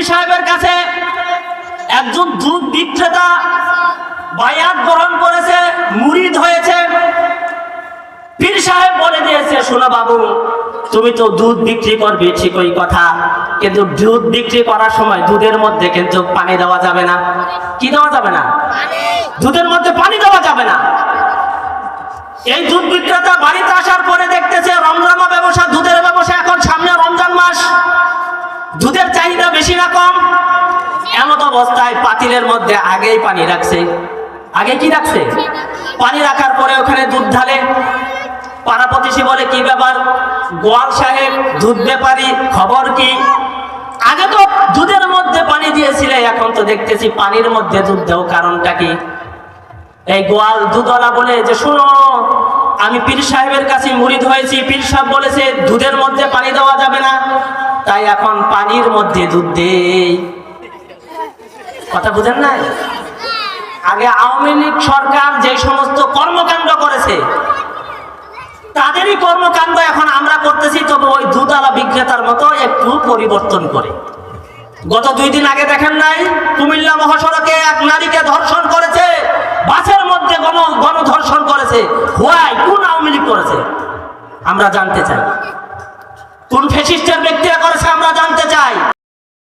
সাহেবের কাছে একজন দুধ বিক্রেতা বায়াত গ্রহণ করেছে, মুরিদ হয়েছে। পীর সাহেব বলে দিয়েছে, শোনো বাবু, তুমি তো দুধ বিক্রি করবে ঠিকই কথা, কিন্তু দুধ বিক্রি করার সময় দুধের মধ্যে কিন্তু পানি দেওয়া যাবে না। কি দেওয়া যাবে না? দুধের মধ্যে পানি দেওয়া যাবে না। এই দুধ বিক্রেতা বাড়িতে আসার পরে দেখতেছে রমরমা ব্যবসা, দুধের ব্যবসা। এখন সামনে রমজান মাস, দুধের চাহিদা বেশি না কম? এমন অবস্থায় পাতিলের মধ্যে আগেই পানি রাখছে। আগে কি রাখছে? পানি রাখার পরে ওখানে দুধ ঢালে। পাড়া প্রতিবেশী বলে, কি ব্যাপার গোয়াল সাহেব, দুধ ব্যাপারী, খবর কি? আগে তো দুধের মধ্যে পানি দিয়েছিলে, এখন তো দেখতেছি পানির মধ্যে দুধ দাও, কারণটা কি? এই গোয়াল দুধওয়ালা বলে যে, শোনো, আমি পীর সাহেবের কাছে মুরিদ হয়েছি, পীর সাহেব বলেছে দুধের মধ্যে পানি দেওয়া যাবে না, তাই এখন পানির মধ্যে দুধ দেই। কথা বুঝেন না? আগে আওয়ামী লীগ সরকার যে সমস্ত কর্মকাণ্ড করেছে, তাদেরই কর্মকাণ্ড এখন আমরা করতেছি, তবে ওই দুধওয়ালা বিক্রেতার মতো একটু পরিবর্তন করে। গত 2 দিন আগে দেখেন নাই, কুমিল্লা মহাসড়কে এক নারীকে ধর্ষণ করেছে, বাসের মধ্যে গণধর্ষণ করেছে। হোয়াই? কোন আওয়ামী লীগ করেছে? আমরা জানতে চাই। কোন ফ্যাসিস্টের ব্যক্তিরা করেছে? আমরা জানতে চাই।